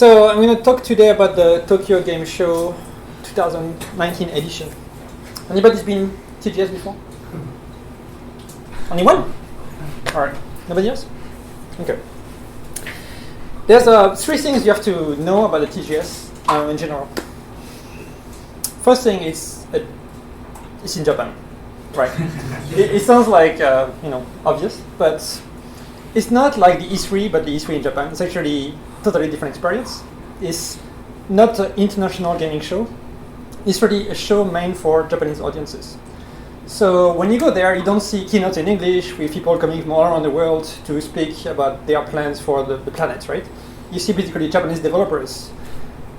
So I'm going to talk today about the Tokyo Game Show 2019 edition. Anybody's been TGS before? Only one? All right. Nobody else? Okay. There's three things you have to know about the TGS in general. First thing is it's in Japan, right? it sounds like obvious, but it's not like the E3, but the E3 in Japan. It's actually totally different experience. It's not an international gaming show. It's really a show meant for Japanese audiences. So when you go there, you don't see keynotes in English with people coming from all around the world to speak about their plans for the planet, right? You see basically Japanese developers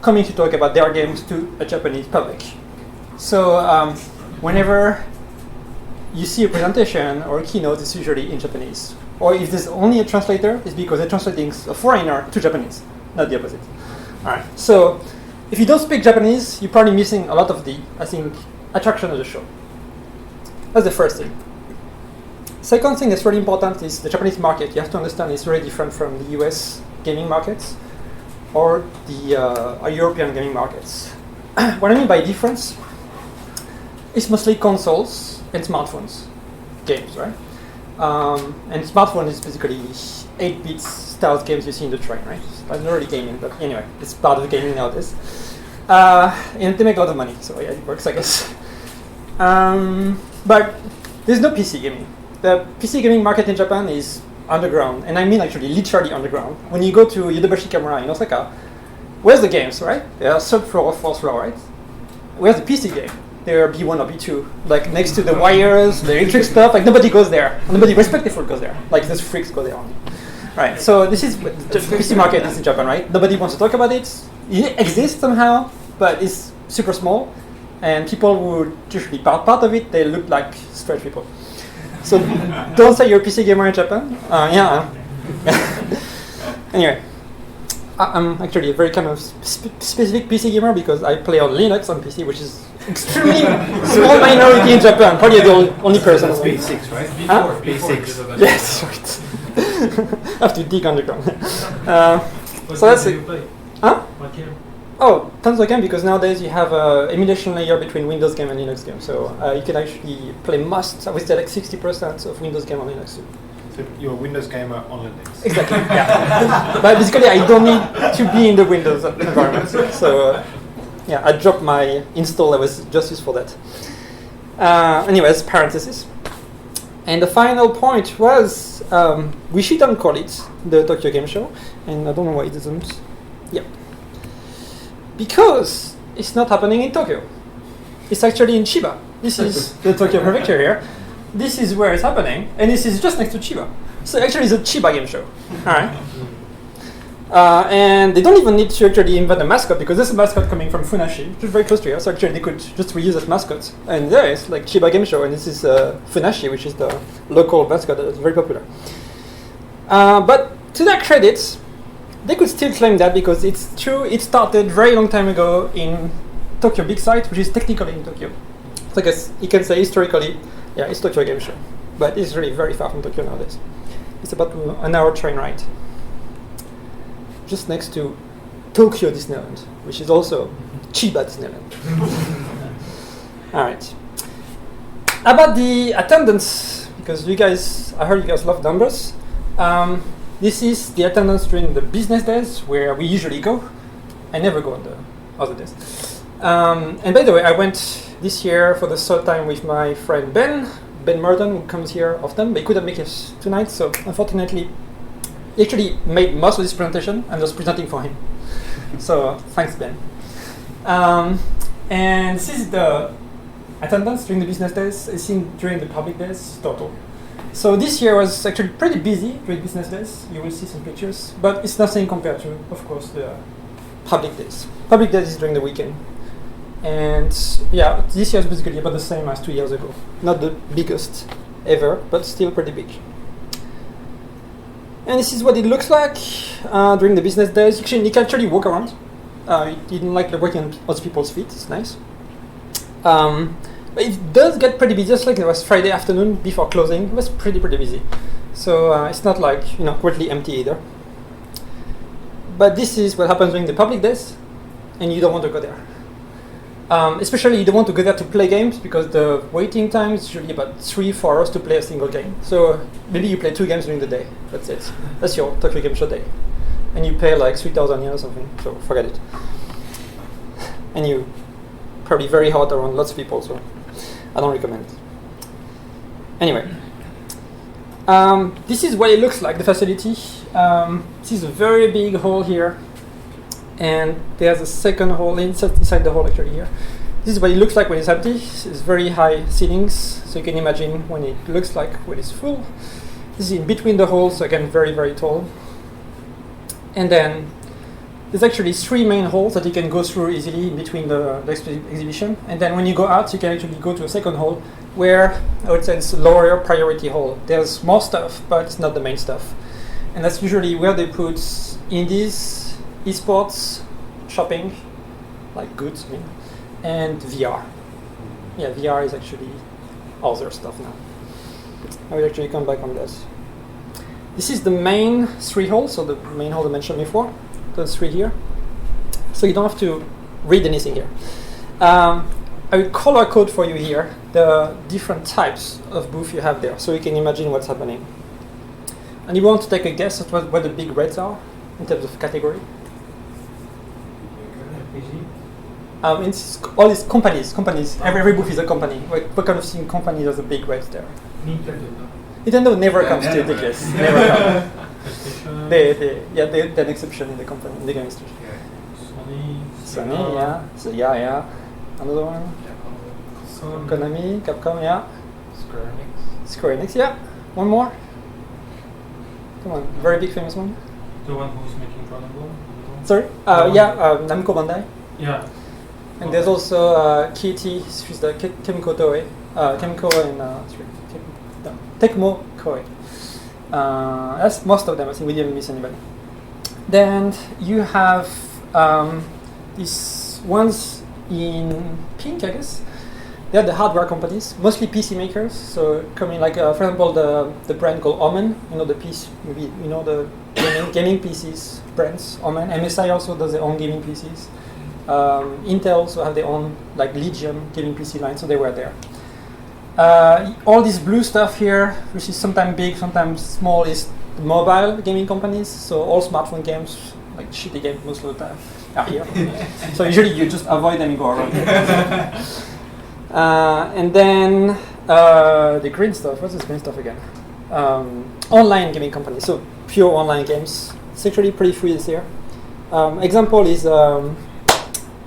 coming to talk about their games to a Japanese public. So whenever you see a presentation or a keynote, it's usually in Japanese. Or if there's only a translator, it's because they're translating a foreigner to Japanese, not the opposite. All right. So if you don't speak Japanese, you're probably missing a lot of the, I think, attraction of the show. That's the first thing. Second thing that's really important is the Japanese market. You have to understand it's very different from the US gaming markets or the European gaming markets. What I mean by difference, it's mostly consoles and smartphones games, right? And smartphone is basically 8-bit stealth games you see in the train, right? It's not really gaming, but anyway, it's part of the gaming nowadays. And they make a lot of money, so yeah, it works, I guess. But there's no PC gaming. The PC gaming market in Japan is underground, and I mean actually literally underground. When you go to Yodobashi Camera in Osaka, where's the games, right? They are third floor or fourth floor, right? Where's the PC game? They're B1 or B2, like next to the wires, the electric stuff. Like nobody goes there. Nobody respectful goes there. Like those freaks go there only. Right. So this is the PC market is in Japan, right? Nobody wants to talk about it. It exists somehow, but it's super small, and people who usually part of it, they look like straight people. So don't say you're a PC gamer in Japan. Yeah. Anyway. I'm actually a very kind of specific PC gamer because I play on Linux on PC, which is extremely small minority in Japan. Probably the only person. That's B6, right? Huh? B6. Yes, right. I have to dig underground. So that's it. Huh? Oh, tons of games because nowadays you have an emulation layer between Windows game and Linux game. So you can actually play I would say like 60% of Windows game on Linux too. So you're a Windows gamer on Linux. Exactly. Yeah. But basically, I don't need to be in the Windows environment. So, yeah, I dropped my install that was just used for that. Anyways, parenthesis. And the final point was we shouldn't call it the Tokyo Game Show, and I don't know why it isn't. Yeah. Because it's not happening in Tokyo. It's actually in Chiba. This is the Tokyo Prefecture here. This is where it's happening, and this is just next to Chiba. So actually, it's a Chiba game show. All right. And they don't even need to actually invent a mascot because there's a mascot coming from Funashi, which is very close to here. So actually, they could just reuse that mascot. And there is like Chiba game show, and this is Funashi, which is the local mascot that is very popular. But to their credit, they could still claim that because it's true. It started very long time ago in Tokyo Big Sight, which is technically in Tokyo. So I guess you can say historically. Yeah, it's Tokyo Game Show, but it's really very far from Tokyo nowadays. It's about an hour train ride. Just next to Tokyo Disneyland, which is also Chiba Disneyland. All right. About the attendance, because I heard you guys love numbers. This is the attendance during the business days where we usually go. I never go on the other days. And by the way, I went this year for the third time with my friend Ben Merton, who comes here often, but he couldn't make it tonight, so unfortunately, he actually made most of this presentation and was presenting for him. So thanks, Ben. And this is the attendance during the business days. It's seen during the public days total. So this year was actually pretty busy during business days. You will see some pictures, but it's nothing compared to, of course, the public days. Public days is during the weekend. And yeah, this year is basically about the same as 2 years ago. Not the biggest ever, but still pretty big. And this is what it looks like during the business days. You can actually walk around. You didn't like working on other people's feet. It's nice. But it does get pretty busy. Just like it was Friday afternoon before closing, it was pretty busy. So it's not like completely empty either. But this is what happens during the public days, and you don't want to go there. Especially you don't want to go there to play games because the waiting time is usually about 3-4 hours to play a single game. So maybe you play 2 games during the day. That's it. That's your Tokyo Game Show day. And you pay like 3,000 yen or something, so forget it. And you probably very hot around lots of people, so I don't recommend it. Anyway, this is what it looks like, the facility. This is a very big hall here. And there's a second hall inside the hall actually here. This is what it looks like when it's empty. It's very high ceilings, so you can imagine when it looks like when it's full. This is in between the halls, so again, very, very tall. And then there's actually 3 main halls that you can go through easily in between the exhibition. And then when you go out, you can actually go to a second hall where I would say it's a lower priority hall. There's more stuff, but it's not the main stuff. And that's usually where they put indies, esports, shopping, like goods, I mean, and VR. Yeah, VR is actually other stuff now. I will actually come back on this. This is the main 3 halls, so the main hall I mentioned before, those 3 here. So you don't have to read anything here. I will color code for you here the different types of booth you have there, so you can imagine what's happening. And you want to take a guess at what the big reds are in terms of category. It's all these companies. Every booth is a company. What kind of thing companies are the big reds there? Nintendo never comes to the guess. Never comes. They're an exception in the company, in the game industry. Sony, yeah. So yeah. Another one. Konami, Capcom, yeah. Square Enix, yeah. One more. Come on, very big famous one. The one who's making Dragon Ball? Sorry? Namco Bandai. Yeah. And there's also KT, which is the Chemical Toei. Chemical and Tecmo Koei. That's most of them. I think we didn't miss anybody. Then you have these ones in pink, I guess. They're the hardware companies, mostly PC makers. So coming like, for example, the brand called Omen. You know the PC, maybe you know the gaming PCs brands. Omen. MSI also does their own gaming PCs. Intel also have their own like Legion gaming PC line, so they were there. All this blue stuff here, which is sometimes big, sometimes small, is the mobile gaming companies. So all smartphone games, like shitty games most of the time, are here. So usually you just avoid them and go around. And then the green stuff. What's this green stuff again? Online gaming companies. So pure online games. It's actually pretty free this year. Example is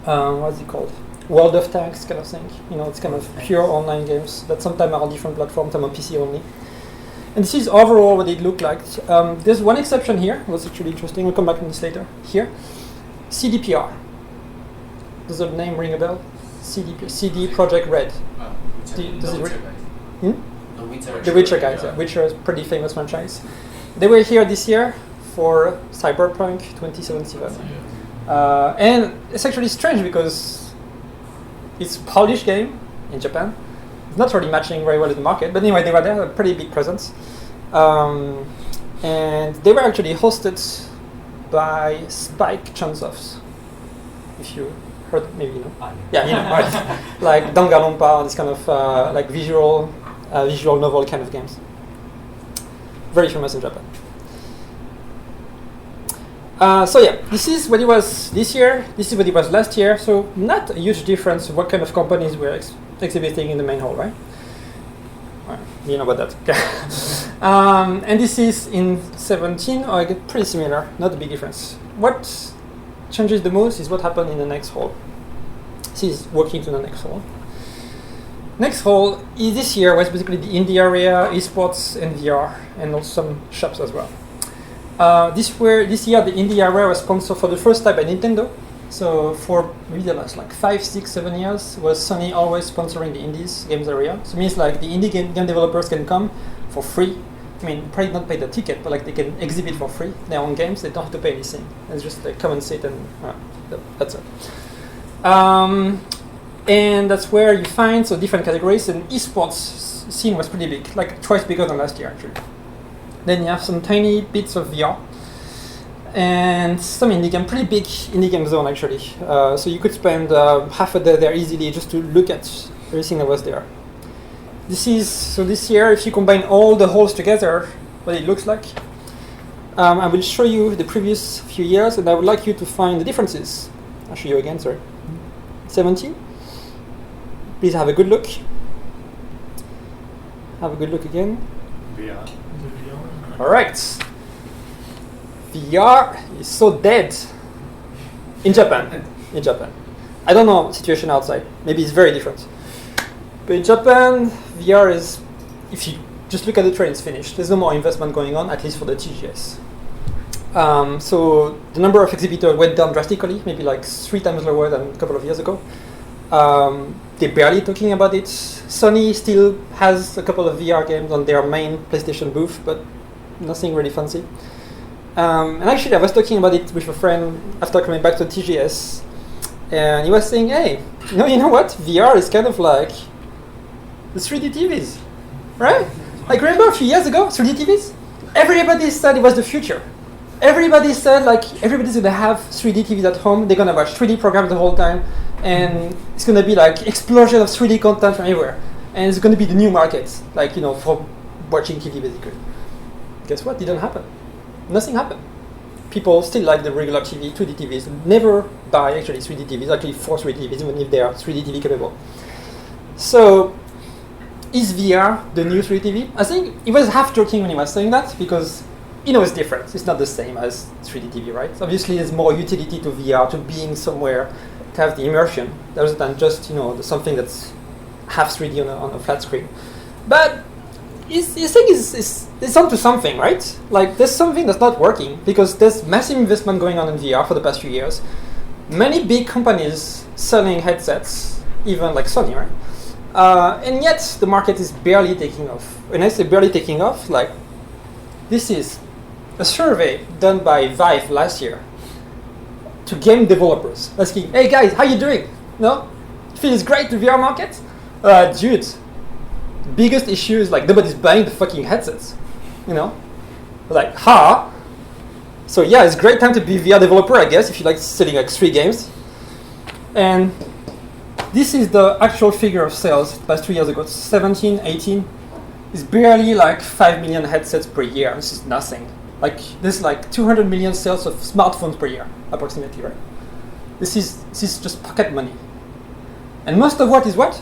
what's it called? World of Tanks kind of thing. You know, it's kind of pure online games that sometimes are on different platforms, some on PC only. And this is overall what it looked like. There's one exception here. It was actually interesting. We'll come back to this later. Here, CDPR. Does the name ring a bell? CD Projekt Red. Does it ring? The Witcher guys. Yeah. Witcher is a pretty famous franchise. They were here this year for Cyberpunk 2077. And it's actually strange because it's a Polish game in Japan. It's not really matching very well in the market, but anyway, they were there, a pretty big presence. And they were actually hosted by Spike Chunsoft. If you heard, maybe you know. Yeah, you know, right? Like Danganronpa, this kind of like visual novel kind of games. Very famous in Japan. So yeah, this is what it was this year. This is what it was last year. So not a huge difference. What kind of companies were exhibiting in the main hall, right? Well, you know about that. Okay. And this is in 17. Oh, I get pretty similar. Not a big difference. What changes the most is what happened in the next hall. This is walking to the next hall. Next hall is this year was basically the indie area, esports, and VR, and also some shops as well. This year the indie area was sponsored for the first time by Nintendo. So for maybe the last like 5, 6, 7 years was Sony always sponsoring the indies games area. So it means like the indie game developers can come for free. I mean, probably not pay the ticket, but like they can exhibit for free their own games. They don't have to pay anything. It's just like come and sit and that's it. And that's where you find so different categories. And esports scene was pretty big, like twice bigger than last year actually. Then you have some tiny bits of VR. and some indie game, pretty big indie game zone actually. So you could spend half a day there easily just to look at everything that was there. This year, if you combine all the halls together, what it looks like. I will show you the previous few years, and I would like you to find the differences. I'll show you again, sorry. 17. Please have a good look. Have a good look again. VR. All right. VR is so dead in Japan. In Japan. I don't know the situation outside. Maybe it's very different. But in Japan, VR is, if you just look at the trend, it's finished. There's no more investment going on, at least for the TGS. So the number of exhibitors went down drastically, maybe like 3 times lower than a couple of years ago. They're barely talking about it. Sony still has a couple of VR games on their main PlayStation booth, but nothing really fancy. And actually, I was talking about it with a friend after coming back to TGS, and he was saying, hey, you know what? VR is kind of like the 3D TVs, right? Like, remember a few years ago, 3D TVs? Everybody said it was the future. Everybody said, like, everybody's going to have 3D TVs at home. They're going to watch 3D programs the whole time. And it's going to be, like, explosion of 3D content from everywhere. And it's going to be the new market, like, for watching TV, basically. Guess what? Didn't happen. Nothing happened. People still like the regular TV, 2D TVs. Never buy, actually, 3D TVs, actually 4 3D TVs, even if they are 3D TV capable. So, is VR the new 3D TV? I think he was half joking when he was saying that, because it's different. It's not the same as 3D TV, right? Obviously, there's more utility to VR, to being somewhere, to have the immersion, rather than just something that's half 3D on a flat screen. But his thing is onto something, right? Like, there's something that's not working, because there's massive investment going on in VR for the past few years. Many big companies selling headsets, even like Sony, right? And yet the market is barely taking off. When I say barely taking off, like, this is a survey done by Vive last year to game developers, asking, hey guys, how you doing? No? Feels great the VR market? Dude, the biggest issue is, like, nobody's buying the fucking headsets. Like, So yeah, it's a great time to be a VR developer, I guess, if you like selling like 3 games. And this is the actual figure of sales past 2 years ago, 17, 18. It's barely like 5 million headsets per year. This is nothing. Like, there's like 200 million sales of smartphones per year, approximately, right? This is just pocket money. And most of what is what?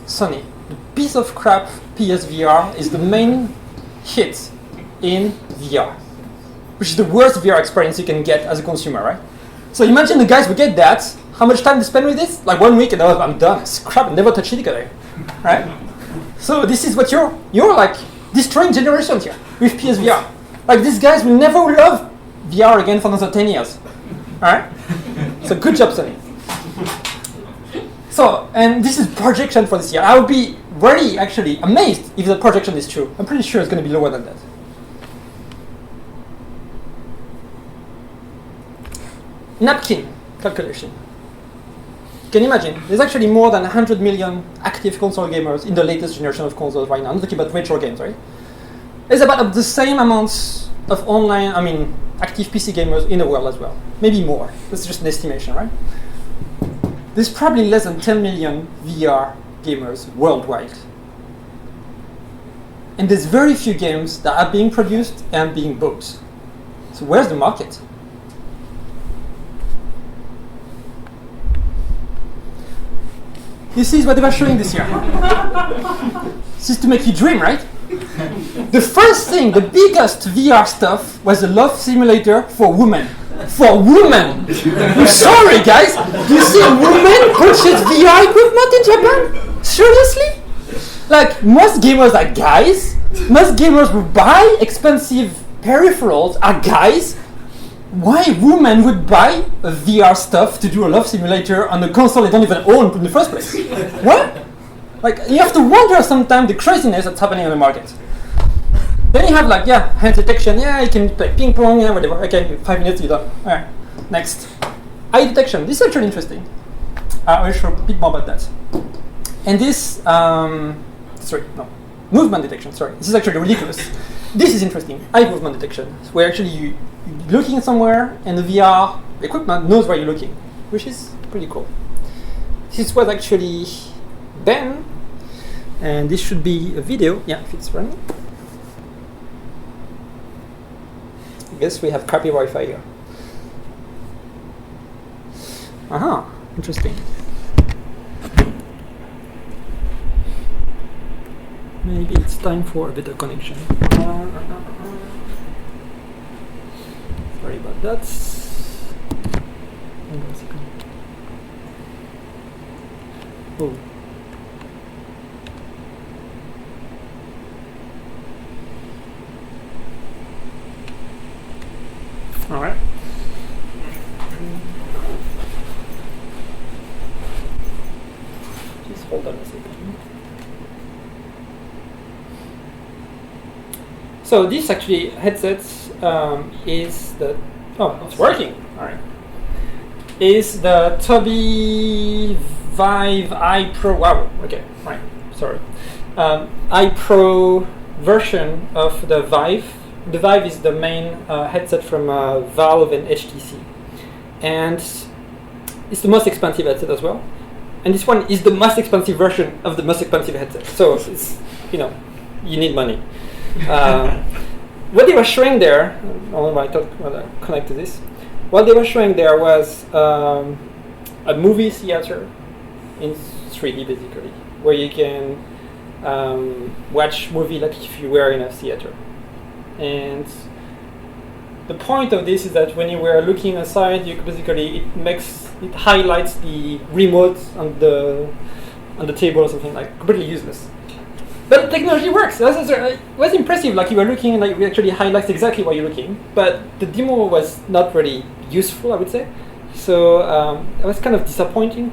Sony. The piece of crap PSVR is the main hit in VR, which is the worst VR experience you can get as a consumer, right? So imagine the guys who get that, how much time they spend with this? Like 1 week and I'm done. It's crap, I never touch it again, right? So this is what you're like destroying generations here with PSVR. Like, these guys will never love VR again for another 10 years, all right? So good job, Sony. So, and this is projection for this year. I would be very, actually, amazed if the projection is true. I'm pretty sure it's going to be lower than that. Napkin calculation. Can you imagine? There's actually more than 100 million active console gamers in the latest generation of consoles right now. I'm talking about retro games, right? There's about the same amounts of active PC gamers in the world as well. Maybe more. That's just an estimation, right? There's probably less than 10 million VR gamers worldwide. And there's very few games that are being produced and being bought. So where's the market? This is what they were showing this year. This is to make you dream, right? The first thing, the biggest VR stuff was a love simulator for women. For women! I'm sorry, guys! Do you see a woman purchase VR equipment in Japan? Seriously? Like, most gamers are guys. Most gamers who buy expensive peripherals are guys. Why women would buy a VR stuff to do a love simulator on a console they don't even own in the first place? What? Like, you have to wonder sometimes the craziness that's happening on the market. Then you have like, hand detection, you can play ping pong, whatever. Okay, 5 minutes, you're done. All right, next. Eye detection, this is actually interesting. I will show a bit more about that. And this, movement detection, sorry. This is actually ridiculous. This is interesting, eye movement detection, where actually looking somewhere, and the VR equipment knows where you're looking, which is pretty cool. This was actually Ben, and this should be a video. Yeah, if it's running. I guess we have crappy Wi-Fi here. Interesting. Maybe it's time for a better connection. Sorry about that. Hang on a second. Oh. All right. Just hold on a second. So this actually headset is the it's working. All right. Is the Tobii Vive iPro? Wow. Okay. Right. Sorry. iPro version of the Vive. The Vive is the main headset from Valve and HTC, and it's the most expensive headset as well. And this one is the most expensive version of the most expensive headset. So it's you need money. What they were showing there, I don't know why I connect to this. What they were showing there was a movie theater in 3D basically, where you can watch movie like if you were in a theater. And the point of this is that when you were looking aside, you basically it highlights the remote on the table or something, like completely useless. But the technology works. It was impressive. Like you were looking, like it actually highlights exactly where you're looking. But the demo was not really useful, I would say. So it was kind of disappointing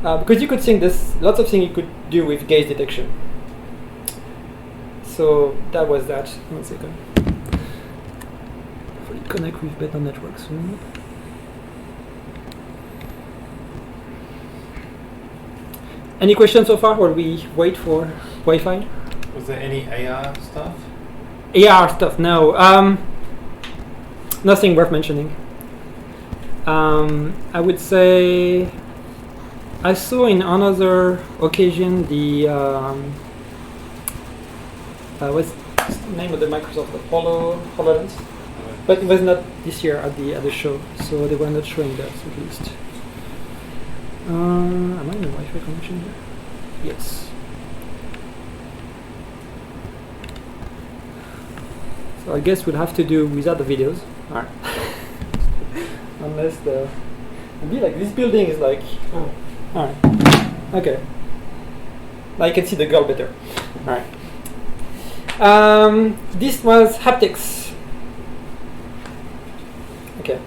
because you could think there's lots of things you could do with gaze detection. So that was that. 1 second. Hopefully connect with better network soon. Any questions so far, or we wait for Wi-Fi? Was there any AR stuff? AR stuff, no. Nothing worth mentioning. I would say I saw in another occasion the what's the name of the Microsoft HoloLens, but it was not this year at the show, so they were not showing that at least. Am I in a Wi-Fi connection here? Yes. So I guess we'll have to do without the videos. Alright. Unless it'd be like this building is like. Oh. Alright. Okay. Now you can see the girl better. Alright. This was haptics. Okay.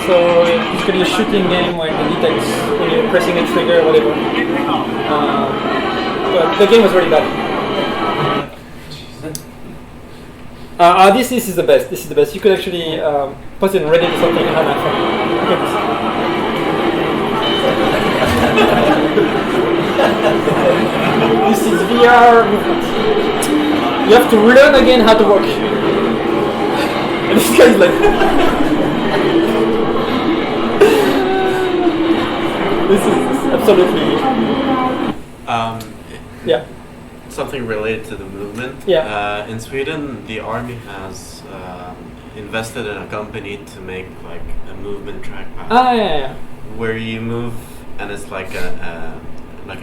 So it's basically a shooting game where it detects when you're pressing a trigger or whatever. But the game was really bad. This is the best. This is the best. You could actually post it on Reddit or something and have my phone. Look at this. This is VR movement. You have to learn again how to walk. And this guy's like. This is absolutely. Yeah. Something related to the movement. Yeah. In Sweden, the army has invested in a company to make like a movement trackpad. Yeah. Where you move, and it's like a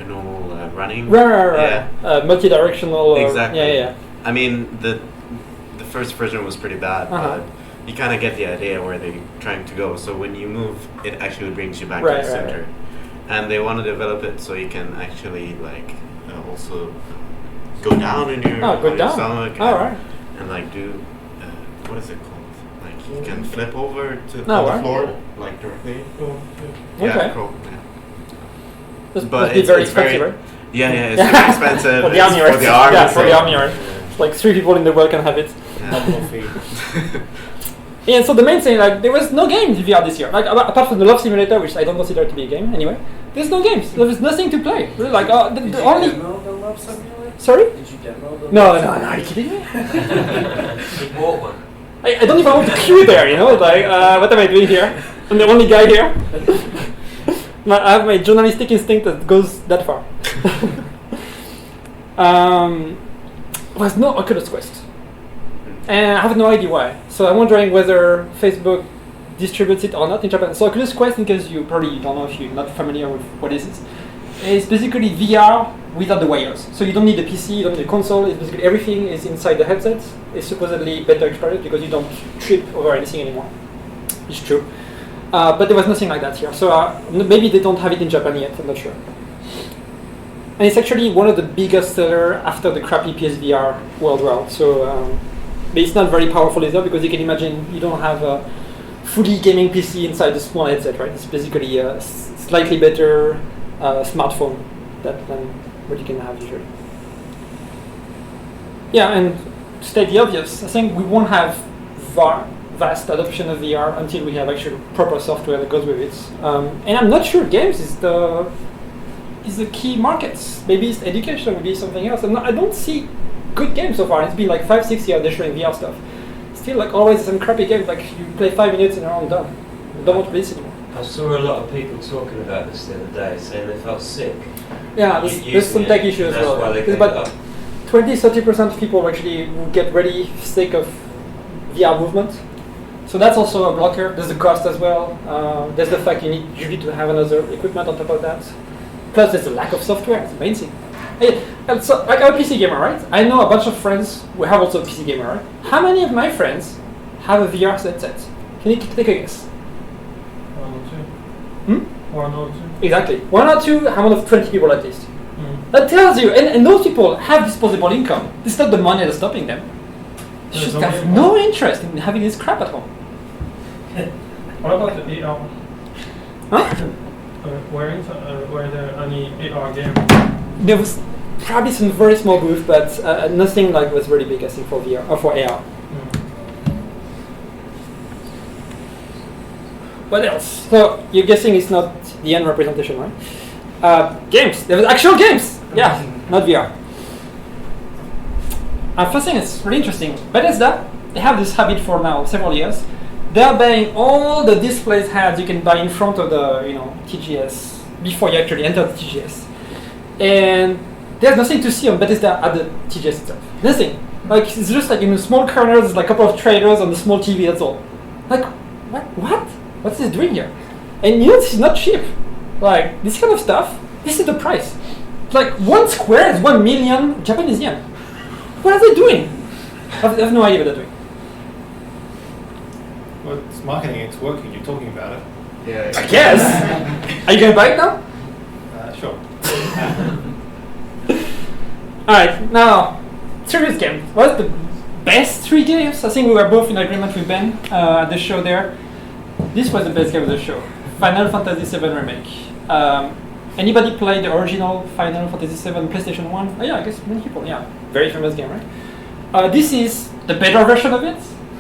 normal running. Right. Yeah. Multi-directional. Exactly. Yeah. I mean, the first version was pretty bad, but you kind of get the idea where they're trying to go. So when you move, it actually brings you back to the center. Right. And they want to develop it so you can actually like also go down in your, your stomach and like do what is it called? Like you can flip over to the floor like directly. Okay. Cool. This must be very expensive, right? Yeah, it's very expensive. For the army, right? For the army. Yeah, for the army, right? It's like 3 people in the world can have it. Yeah, so the main thing, like, there was no games in VR this year. Like, apart from the Love Simulator, which I don't consider to be a game anyway, there's no games. There was nothing to play. Really, like, the only. The Love Simulator? Sorry? Did you demo them? No, are you kidding me? You bought one. I don't even want to queue there, you know? Like, what am I doing here? I'm the only guy here. I have my journalistic instinct that goes that far. There's no Oculus Quest. And I have no idea why. So I'm wondering whether Facebook distributes it or not in Japan. So Oculus Quest, in case you probably don't know if you're not familiar with what it is basically VR without the wires. So you don't need a PC, you don't need a console. It's basically everything is inside the headset. It's supposedly better experience because you don't trip over anything anymore. It's true. But there was nothing like that here. So maybe they don't have it in Japan yet, I'm not sure. And it's actually one of the biggest sellers after the crappy PSVR worldwide. So but it's not very powerful either because you can imagine you don't have a fully gaming PC inside the small headset, right? It's basically a slightly better smartphone than what you can have usually. Yeah, and to state the obvious, I think we won't have vast adoption of VR until we have actual proper software that goes with it. And I'm not sure games is the key markets. Maybe it's education, maybe something else. I don't see good games so far. It's been like 5-6 years they're showing VR stuff. Still like always some crappy games, like you play 5 minutes and you're all done. You don't want to play this anymore. I saw a lot of people talking about this the other day, saying they felt sick. Yeah, there's some tech issues as well. There's about 20-30% of people actually will get really sick of VR movement. So that's also a blocker. There's the cost as well. There's the fact you need usually to have another equipment on top of that. Plus there's a lack of software. It's amazing. Hey, so, like I'm a PC gamer, right? I know a bunch of friends who have also a PC gamer, right? How many of my friends have a VR headset? Can you take a guess? 1 or 2. 1 or 2. Exactly. 1 or 2 among of 20 people at least. That tells you, and those people have disposable income. It's not the money that's stopping them. They just have no interest in having this crap at home. What about the AR? Huh? Were there any AR games? There was probably some very small booth, but nothing like was really big, I think, for VR or for AR. What else? So you're guessing it's not the end representation, right? Games. There was actual games. Yeah, not VR. First thing is really interesting. Bethesda, they have this habit for now several years. They are buying all the displays heads you can buy in front of the TGS before you actually enter the TGS. And there's nothing to see on Bethesda at the TGS itself. Nothing. Like it's just like in a small corner, there's like a couple of trailers on the small TV. That's all. Like what? What's this doing here? And this is not cheap. Like this kind of stuff. This is the price. It's like 1 square is 1 million Japanese yen. What are they doing? I have no idea what they're doing. Well, it's marketing. It's working. You're talking about it. Yeah. I guess. Are you gonna buy it now? Sure. Alright, now, serious game. What's the best 3 games? I think we were both in agreement with Ben at the show there. This was the best game of the show. Final Fantasy VII Remake. Anybody play the original Final Fantasy VII PlayStation 1? Oh yeah, I guess many people, yeah. Very famous game, right? This is the better version of it.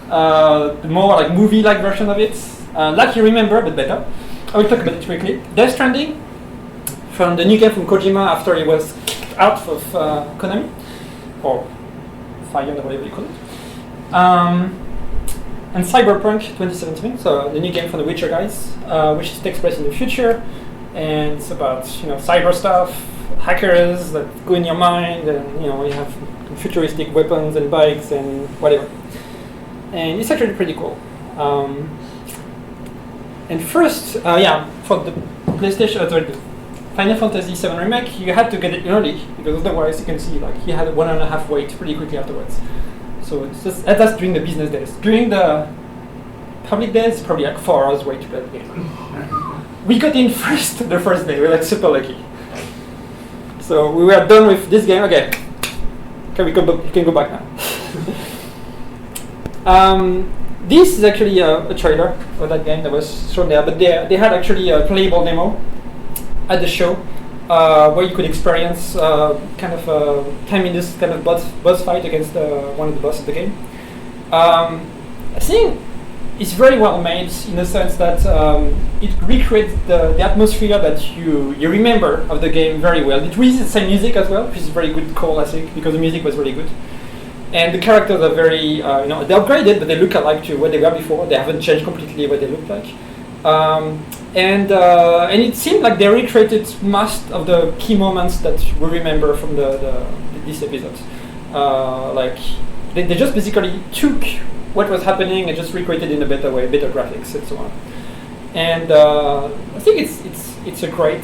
The more like movie-like version of it. Like you remember, but better. I will talk about it quickly. Death Stranding, from the new game from Kojima after he was kicked out of Konami, or fired, or whatever you call it. And Cyberpunk 2017, so the new game from the Witcher guys, which takes place in the future, and it's about cyber stuff, hackers that go in your mind, and you have futuristic weapons and bikes and whatever. And it's actually pretty cool. And first, for the PlayStation, the Final Fantasy VII Remake, you had to get it early because otherwise you can see he had 1.5 wait pretty quickly afterwards. So it's just that's during the business days. During the public days, it's probably like 4 hours wait to play the game. We got in first the first day. We were super lucky. So we were done with this game. Okay, we can go back now. This is actually a trailer for that game that was shown there, but they had actually a playable demo at the show where you could experience kind of time in this kind of boss fight against one of the bosses of the game. I think it's very well made in the sense that it recreates the atmosphere that you remember of the game very well. It uses the same music as well, which is a very good call, I think, because the music was really good. And the characters are very, they're upgraded, but they look alike to what they were before. They haven't changed completely what they look like. And it seemed like they recreated most of the key moments that we remember from this episode. Like they just basically took what was happening and just recreated in a better way, better graphics and so on. And I think it's a great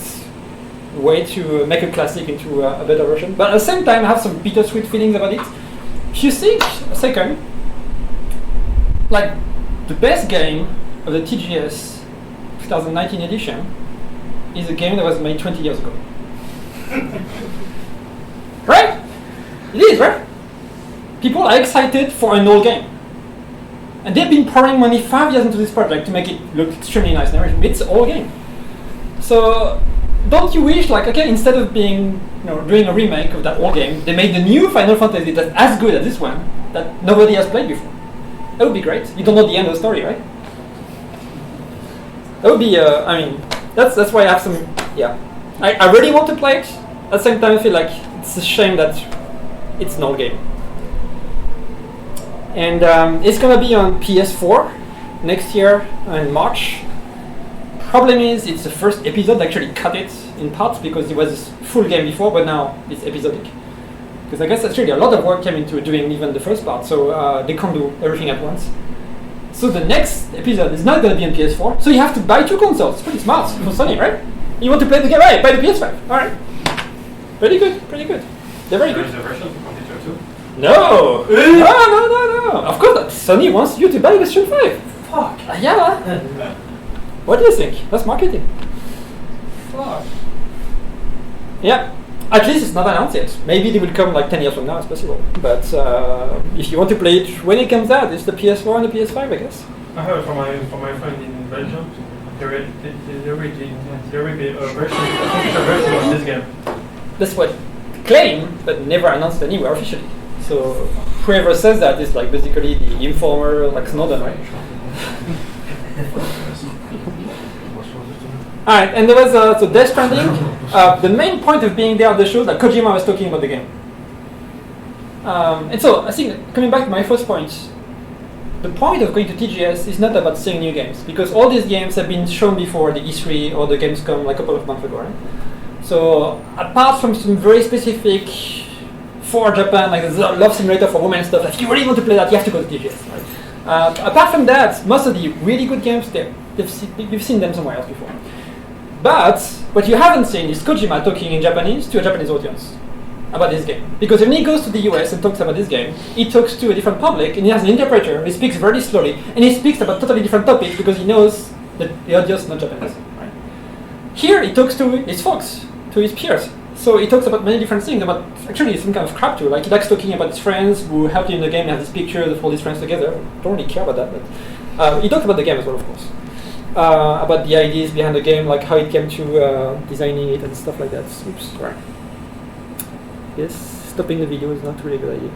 way to make a classic into a better version. But at the same time, I have some bittersweet feelings about it. If you think a second, like the best game of the TGS 2019 edition is a game that was made 20 years ago. Right? It is, right? People are excited for an old game. And they've been pouring money 5 years into this project to make it look extremely nice and everything. It's an old game. So don't you wish, like, okay, instead of doing a remake of that old game, they made the new Final Fantasy that's as good as this one that nobody has played before? That would be great. You don't know the end of the story, right? That would be, that's why I have some, I really want to play it. At the same time, I feel like it's a shame that it's an old game. And it's going to be on PS4 next year in March. Problem is, it's the first episode. They actually cut it in parts because it was a full game before, but now it's episodic. Because I guess actually a lot of work came into doing even the first part, so they can't do everything at once. So the next episode is not going to be on PS4, so you have to buy two consoles. It's pretty smart for Sony, right? You want to play the game, right? Buy the PS5. All right. Pretty good, pretty good. They're very good. There is a version for computer too? No! No. Of course, Sony wants you to buy the Stream 5. Fuck. Yeah. What do you think? That's marketing. Fuck. Yeah. At least it's not announced yet. Maybe they will come like 10 years from now, it's possible. But if you want to play it when it comes out, it's the PS4 and the PS5, I guess. I heard from my friend in Belgium. There will be a version, a computer version of this game. That's what they claim, but never announced anywhere officially. So whoever says that is like basically the informer, like Snowden, right? Alright, and there was so Death Stranding. The main point of being there at the show is that Kojima was talking about the game. And so I think, coming back to my first point, the point of going to TGS is not about seeing new games, because all these games have been shown before the E3 or the Gamescom like a couple of months ago, right? So apart from some very specific for Japan, like the Love Simulator for women and stuff, if you really want to play that, you have to go to TGS, right? Apart from that, most of the really good games, you've seen them somewhere else before. But what you haven't seen is Kojima talking in Japanese to a Japanese audience about this game. Because when he goes to the US and talks about this game, he talks to a different public, and he has an interpreter, he speaks very slowly, and he speaks about totally different topics because he knows that the audience is not Japanese. Right? Here he talks to his folks, to his peers. So he talks about many different things, about actually some kind of crap too. Like he likes talking about his friends who helped him in the game, and has these pictures of all his friends together. Don't really care about that, but he talks about the game as well, of course. About the ideas behind the game, like how it came to designing it and stuff like that. Oops, sorry. Yes, stopping the video is not really a good idea.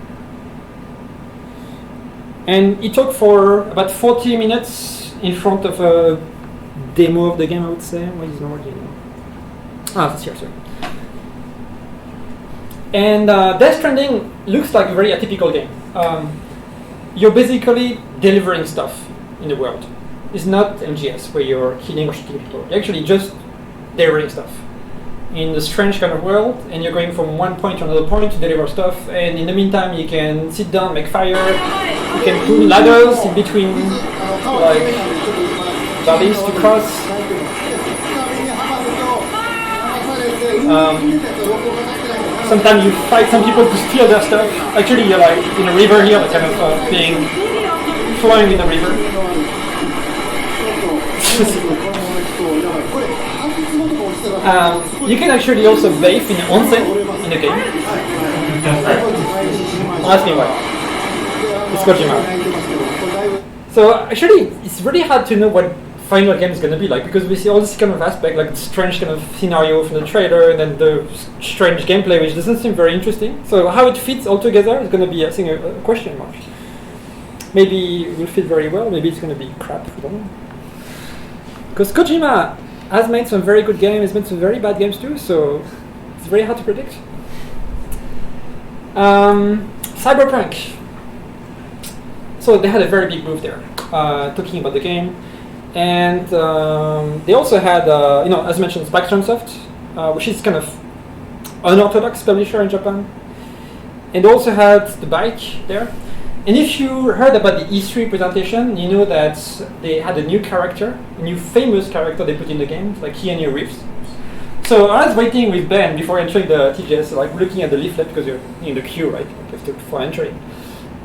And he talked for about 40 minutes in front of a demo of the game, I would say. What is normal demo? That's here, sorry. And Death Stranding looks like a very atypical game. You're basically delivering stuff in the world. It's not MGS where you're killing or shooting people. You're actually just delivering stuff in a strange kind of world, and you're going from one point to another point to deliver stuff, and in the meantime you can sit down, make fire, you can put ladders in between like valleys to cross. Sometimes you fight some people to steal their stuff. Actually you're like in a river here, like kind of being flowing in the river. You can actually also bathe in onsen in the game. Ask me why. It's Kojima. So actually, it's really hard to know what final game is going to be like, because we see all this kind of aspect, like the strange kind of scenario from the trailer, and then the strange gameplay, which doesn't seem very interesting. So how it fits all together is going to be, I think, a question mark. maybe it will fit very well. Maybe it's going to be crap. I don't know. Because Kojima has made some very good games. He's made some very bad games too. So it's very hard to predict. Cyberpunk. So they had a very big move there, talking about the game, and they also had, as mentioned, Spectrumsoft, which is kind of unorthodox publisher in Japan, and also had the bike there. And if you heard about the E3 presentation, you know that they had a new character, a new famous character they put in the game, like Keanu Reeves. So I was waiting with Ben before entering the TGS, like looking at the leaflet because you're in the queue, right? Before entering.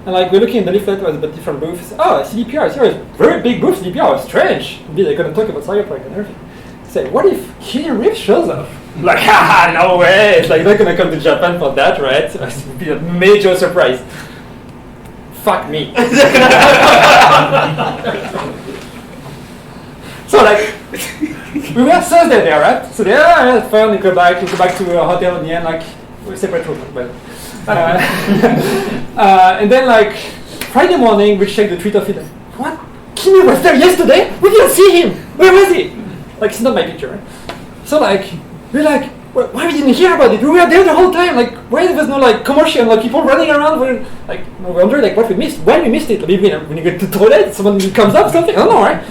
And like we're looking at the leaflet with about different booths. Oh, CDPR, here is very big booth CDPR, strange. Maybe they're gonna talk about Cyberpunk and everything. Say, what if Keanu Reeves shows up? Like, haha, no way! It's like, they're gonna come to Japan for that, right? So it's be a major surprise. Fuck me. So like, we were Thursday there, right? So yeah, it's fun. We go back to a hotel in the end, like, we separate room, but. And then like Friday morning, we checked the Twitter feed. Like, what? Kimi was there yesterday? We didn't see him. Where was he? Like, it's not my picture. Right? So like, we're like, why we didn't hear about it? We were there the whole time. Like, why there was no like commotion? Like people running around. We're like, we wonder like what we missed. When we missed it? Maybe when you get to the toilet, someone comes up, something. I don't know, right?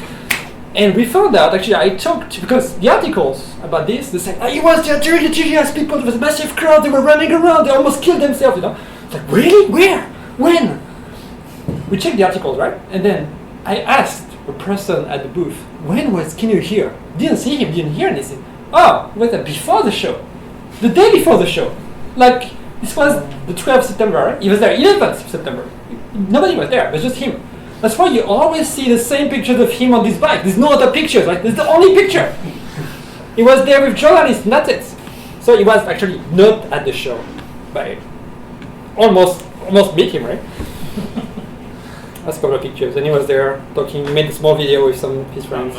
And we found out, actually, I talked, because the articles about this, they said, he was there during the TGS, people, there was a massive crowd, they were running around, they almost killed themselves, you know? It's like, really? Where? When? We checked the articles, right? And then I asked a person at the booth, when was Keanu here? Didn't see him, didn't hear anything. Oh, was that before the show? The day before the show. Like, this was the 12th of September, right? He was there 11th of September. Nobody was there, it was just him. That's why you always see the same pictures of him on this bike. There's no other pictures, right? There's the only picture. He was there with journalists, and that's it. So he was actually not at the show. But almost meet him, right? That's a couple of pictures. And he was there talking, made a small video with some of his friends.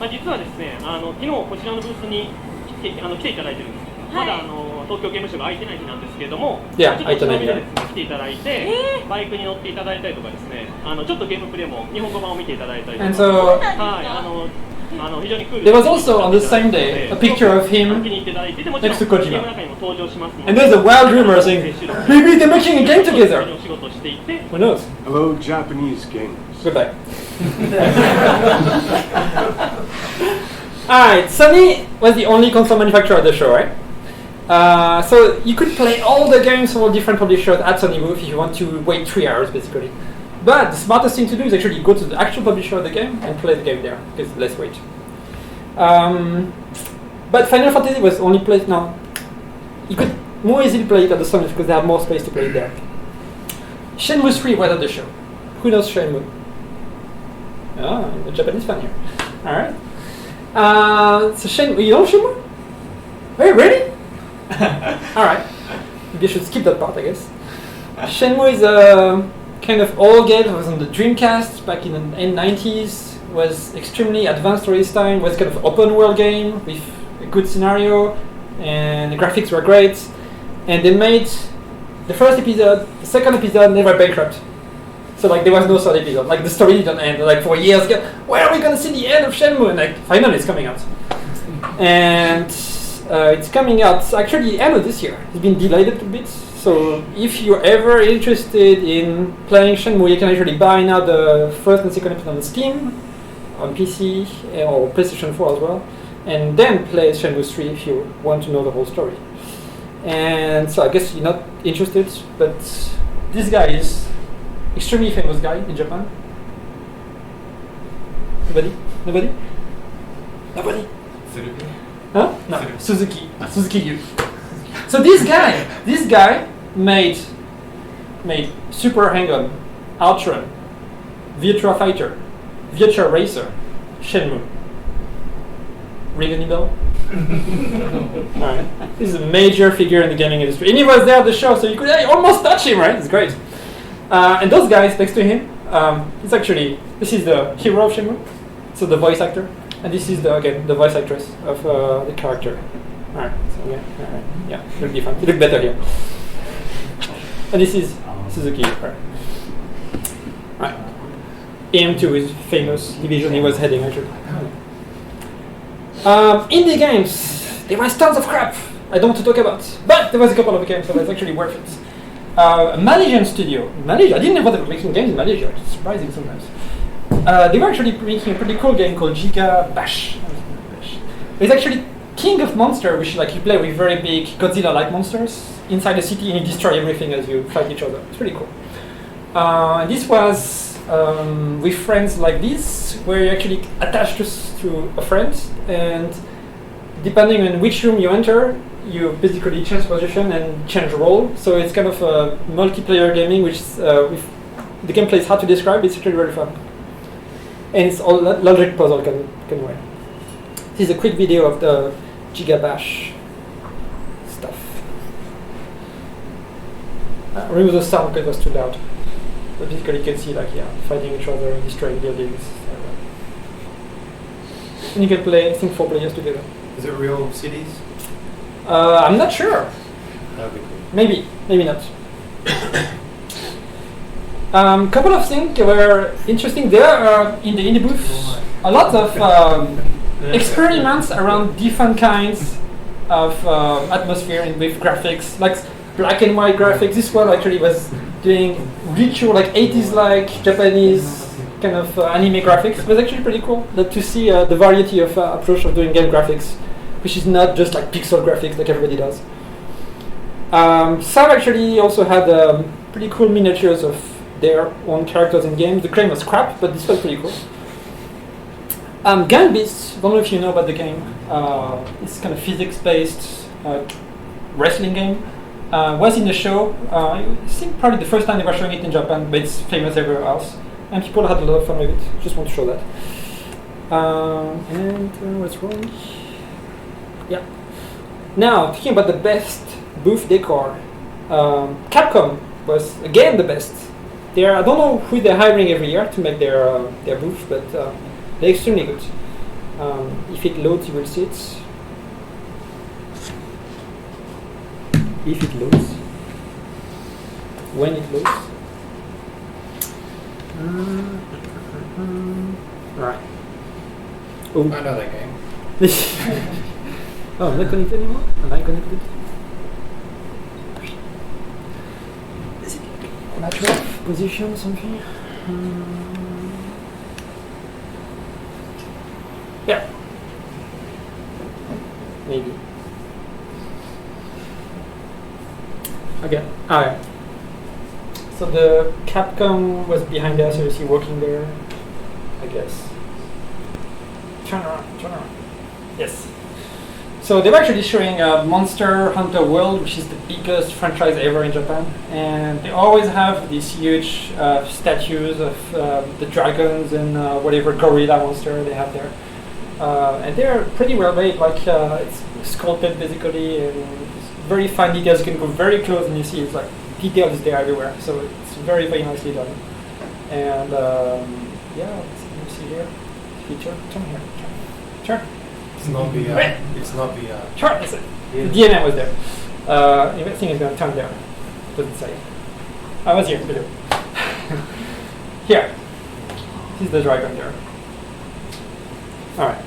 実はですね、昨日こちらのブースに来ていただいてるんです。まだ東京刑務所が開いてない日なんですけれども、ちょっとこちらで来ていただいて、バイクに乗っていただいたりとかですね、ちょっとゲームプレイも日本語版を見ていただいたりとか、非常にクール。 There was also on the same day a picture of him next to Kojima. And there's a wild rumor saying, maybe they're making a game together. Who knows? Hello, Japanese gamers. Goodbye. Alright, Sony was the only console manufacturer at the show, right? So you could play all the games from all different publishers at Sony booth if you want to wait 3 hours, basically. But the smartest thing to do is actually go to the actual publisher of the game and play the game there, because less wait. But Final Fantasy was only played now. You could more easily play it at the Sony because they have more space to play it there. Shenmue 3 was at the show. Who knows Shenmue? Ah, a Japanese fan here. Alright. So Shenmue, you know Shenmue? Hey, ready? Alright. Maybe I should skip that part, I guess. Shenmue is a kind of old game that was on the Dreamcast back in the N90s. Was extremely advanced for its time. Was kind of open world game with a good scenario, and the graphics were great. And they made the first episode, the second episode never bankrupt. So like there was no third episode. Like the story didn't end. Like for years, where are we gonna see the end of Shenmue? And like finally it's coming out. And it's coming out actually the end of this year. It's been delayed a little bit. So if you're ever interested in playing Shenmue, you can actually buy now the first and second episode on Steam, on PC or PlayStation 4 as well, and then play Shenmue 3 if you want to know the whole story. And so I guess you're not interested, but this guy is extremely famous guy in Japan. Nobody? Nobody? Nobody? Suzuki? Huh? No, Suzuki. Suzuki Yu. So this guy made Super Hang-On, Outrun, Virtua Fighter, Virtua Racer, Shenmue. Ring any bell? Alright. This is a major figure in the gaming industry. And he was there at the show, so you could almost touch him, right? It's great. And those guys next to him, this is the hero of Shenmue, so the voice actor. And this is the voice actress of the character. Alright, so yeah, look different. You look better here. And this is Suzuki. Right. AM2 is famous division he was heading actually. Indie games, there was tons of crap I don't want to talk about, but there was a couple of games that was actually worth it. A Malaysian studio, Malaysia, I didn't know they were making games in Malaysia, it's surprising sometimes. They were actually making a pretty cool game called Giga Bash. It's actually King of Monster, which like you play with very big Godzilla-like monsters inside the city and you destroy everything as you fight each other. It's pretty cool. This was with friends like this, where you actually attach to a friend, and depending on which room you enter, you basically change position and change role. So it's kind of a multiplayer gaming, which with the gameplay is hard to describe. It's actually very fun, and it's all logic puzzle can way. This is a quick video of the Giga Bash stuff. Remove the sound because it was too loud. But basically you can see like fighting each other and destroying buildings. And you can play, I think, 4 players together. Is it real cities? I'm not sure. That would be cool. Maybe not. Couple of things were interesting there in the indie booth. A lot of experiments around different kinds of atmosphere and with graphics, like black and white graphics. This one actually was doing ritual, like 80s like Japanese kind of anime graphics. It was actually pretty cool to see the variety of approach of doing game graphics, which is not just like pixel graphics like everybody does. Some actually also had pretty cool miniatures of their own characters in games. The claim was crap, but this was pretty cool. Gambit, I don't know if you know about the game. It's kind of physics-based wrestling game. Was in the show. I think probably the first time they were showing it in Japan, but it's famous everywhere else. And people had a lot of fun with it. Just want to show that. And what's wrong? Yeah. Now, talking about the best booth decor. Capcom was again the best. I don't know who they're hiring every year to make their booth, but they're extremely good. If it loads, you will see it. If it loads. When it loads. Right. Oh. I know that game. Oh, I'm not connected anymore? Am I connected? Is it natural position or something? Yeah. Maybe. Okay. Alright. So the Capcom was behind there, so you see working there, I guess. Turn around. Yes. So they were actually showing Monster Hunter World, which is the biggest franchise ever in Japan. And they always have these huge statues of the dragons and whatever gorilla monster they have there. And they're pretty well made, like it's sculpted basically, and it's very fine details. You can go very close and you see it's like detail is there everywhere. So it's very, very nicely done. And yeah, let's see here. Turn here. Turn. It's not the. Turn. That's it. The DNM was there. Everything is going to turn there. Doesn't say. I was here. Here. This is the dragon there. All right.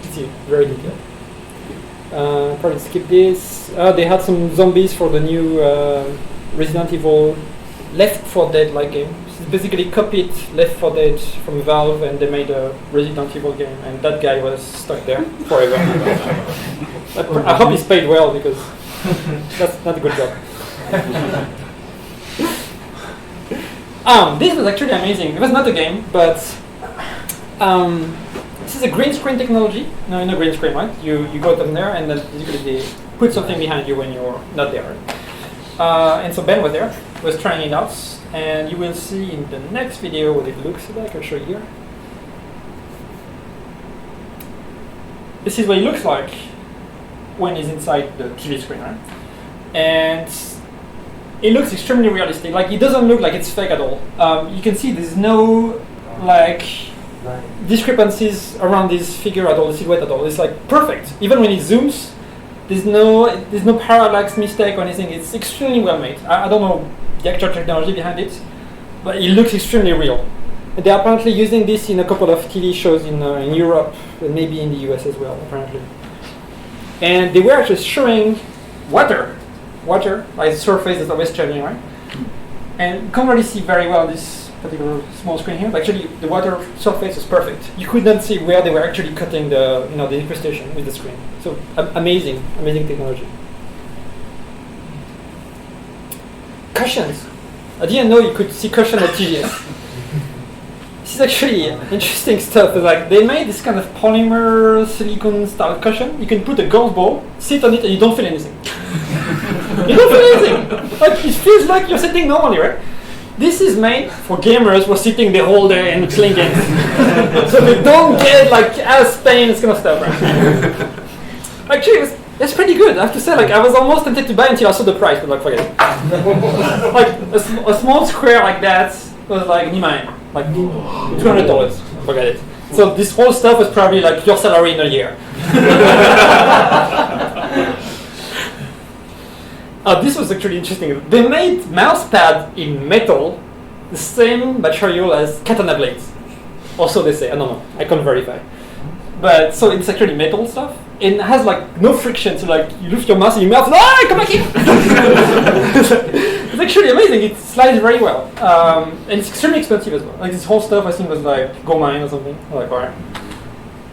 You see, very detailed. Probably skip this. They had some zombies for the new Resident Evil Left 4 Dead-like game. It's basically copied Left 4 Dead from Valve, and they made a Resident Evil game, and that guy was stuck there forever. I hope he's paid well, because that's not a good job. This was actually amazing. It was not a game, but this is a green screen technology. No, in a green screen, right? You go down there, and then basically they put something behind you when you're not there. And so Ben was there, was trying it out, and you will see in the next video what it looks like. I'll show you here. This is what it looks like when it's inside the TV screen, right? And it looks extremely realistic. Like, it doesn't look like it's fake at all. You can see there's no like discrepancies around this figure at all, the silhouette at all. It's like perfect. Even when it zooms, there's no parallax mistake or anything. It's extremely well made. I don't know the actual technology behind it, but it looks extremely real. And they're apparently using this in a couple of TV shows in Europe and maybe in the US as well, apparently. And they were actually showing water, like the surface is always changing, right? And you can't really see very well this particular small screen here. But actually, the water surface is perfect. You could not see where they were actually cutting the incrustation with the screen. So amazing technology. Cushions. I didn't know you could see cushion at TGS. This is actually interesting stuff. It's like they made this kind of polymer silicone style cushion. You can put a golf ball, sit on it, and you don't feel anything. You don't feel anything. Like it feels like you're sitting normally, right? This is made for gamers who are sitting the whole day and playing games, so they don't get like ass pain, this kind of stuff. Right? Actually, it's pretty good. I have to say, like I was almost tempted to buy until I saw the price, but like forget it. Like a small square like that was like Niman. Like $200, forget it. So this whole stuff was probably like your salary in a year. This was actually interesting. They made mouse pad in metal, the same material as katana blades. Also they say, I don't know, I can't verify. But so it's actually metal stuff, and it has like no friction. So like you lift your mouse and your mouse, come back here. It's actually amazing. It slides very well, and it's extremely expensive as well. Like this whole stuff, I think was like Go Mine or something. I'm like, alright,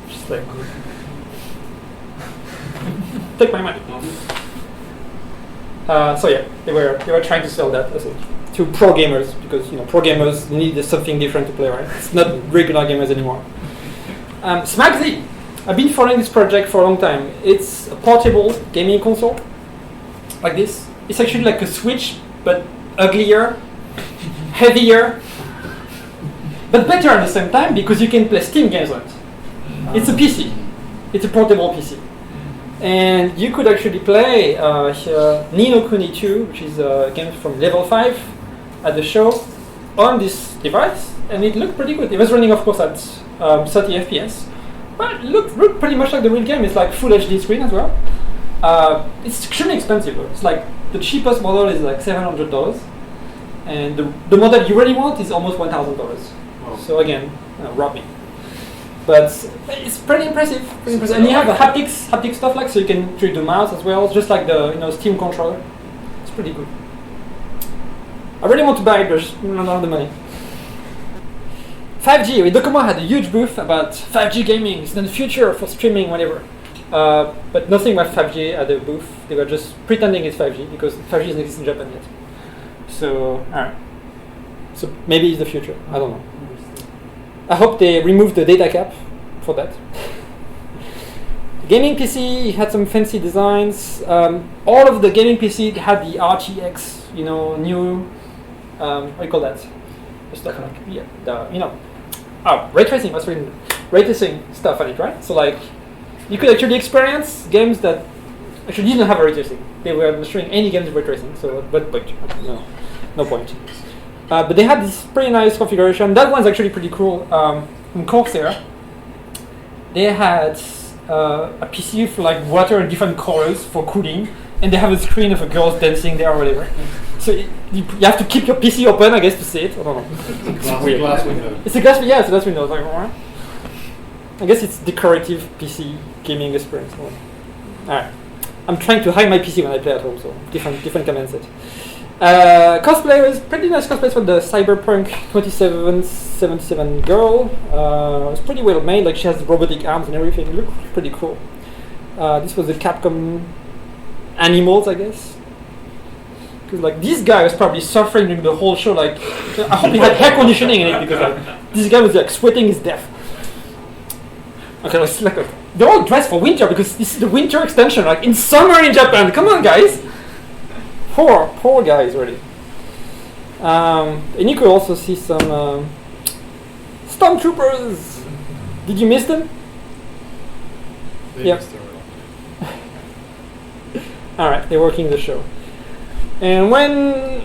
just like take my money. So yeah, they were trying to sell that to pro gamers because pro gamers need something different to play, right? It's not regular gamers anymore. SmackZ. I've been following this project for a long time. It's a portable gaming console, like this. It's actually like a Switch, but uglier, heavier, but better at the same time because you can play Steam games on it. It's a PC. It's a portable PC. And you could actually play Ni no Kuni 2, which is a game from Level 5 at the show, on this device, and it looked pretty good. It was running, of course, at 30 FPS, but it looked pretty much like the real game. It's like full HD screen as well. It's extremely expensive though. It's like the cheapest model is like $700, and the model you really want is almost $1,000. Wow. So again, rob me. But it's pretty impressive. And you have a haptic stuff like, so you can treat the mouse as well, just like the Steam controller. It's pretty good. I really want to buy it, but I don't have the money. 5G. Docomo had a huge booth about 5G gaming. It's the future for streaming, whatever. But nothing about 5G at the booth. They were just pretending it's 5G because 5G doesn't exist in Japan yet. So, alright. So maybe it's the future. I don't know. I hope they removed the data cap for that. Gaming PC had some fancy designs. All of the gaming PC had the RTX, new, what do you call that? The stuff like, ray tracing. What's written? Ray tracing stuff on it, right? So like, you could actually experience games that actually didn't have a ray tracing. They were not showing any games with ray tracing. So, but no point. But they had this pretty nice configuration. That one's actually pretty cool. In Corsair, they had a PC for like water in different colors for cooling, and they have a screen of a girl dancing there or whatever. So you have to keep your PC open, I guess, to see it. I don't know. It's glass window. It's a glass window. Yeah, it's a glass window. It's like, alright. I guess it's decorative PC gaming experience. Alright. I'm trying to hide my PC when I play at home, so different command set. Cosplay was pretty nice cosplay for the Cyberpunk 2077 girl. It was pretty well made, like she has robotic arms and everything. It looked pretty cool. This was the Capcom animals, I guess. Because like this guy was probably suffering during the whole show. Like I hope he had air conditioning in it because like this guy was like sweating his death. Okay, it's like they're all dressed for winter because this is the winter extension. Like in summer in Japan. Come on, guys. Poor guys, really. And you could also see some stormtroopers. Did you miss them? Yep. All right, they're working the show. And when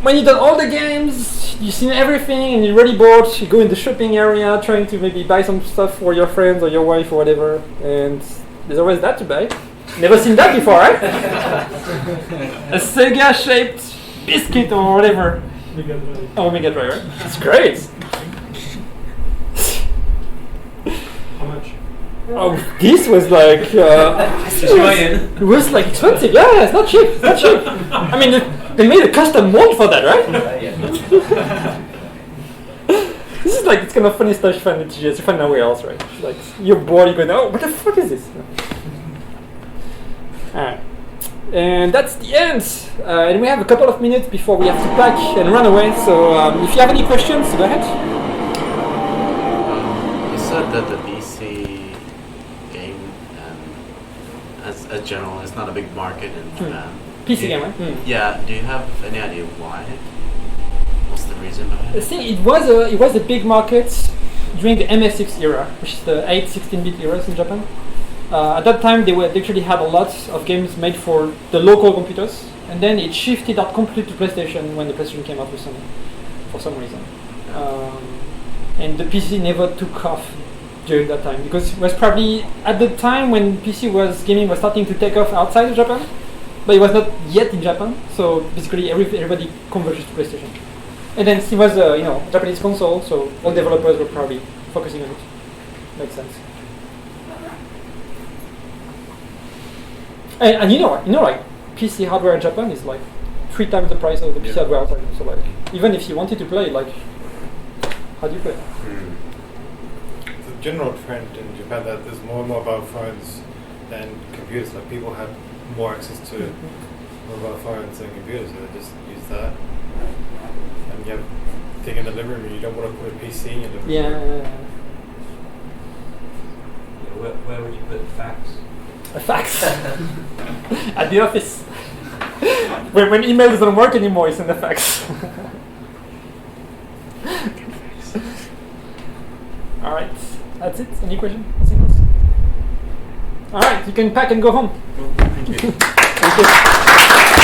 you've done all the games, you've seen everything, and you're really bored, you go in the shopping area, trying to maybe buy some stuff for your friends or your wife or whatever. And there's always that to buy. Never seen that before, right? A Sega-shaped biscuit or whatever. Mega Drive, right? It's great. Oh, this was like it was like expensive. Yeah, it's not cheap. It's not cheap. I mean, they made a custom mold for that, right? This is like it's kind of funny stuff you find in TGS. You find nowhere else, right? It's like you're bored, you go, oh, what the fuck is this? Alright. And that's the end. And we have a couple of minutes before we have to pack and run away. So if you have any questions, go ahead. You said that the PC game, as a general, is not a big market in Japan. PC game, right? Yeah. Do you have any idea why? What's the reason behind I it? think it was a big market during the MSX era, which is the 16-bit eras in Japan. At that time, they actually had a lot of games made for the local computers, and then it shifted out completely to PlayStation when the PlayStation came out recently, for some reason. And the PC never took off during that time because it was probably at the time when gaming was starting to take off outside of Japan, but it was not yet in Japan. So basically, everybody converged to PlayStation. And then it was a Japanese console, so all developers were probably focusing on it. Makes sense. And like PC hardware in Japan is like 3 times the price of the PC hardware outside. So like even if you wanted to play, like how do you play? It's a general trend in Japan that there's more and more mobile phones than computers. Like people have more access to mobile phones than computers, so they just use that. And you have a thing in the living room, you don't want to put a PC in the living room. Yeah. Where would you put the fax? A fax at the office. when email doesn't work anymore, it's in the fax. All right, that's it. Any question? All right, you can pack and go home. Thank you. Thank you.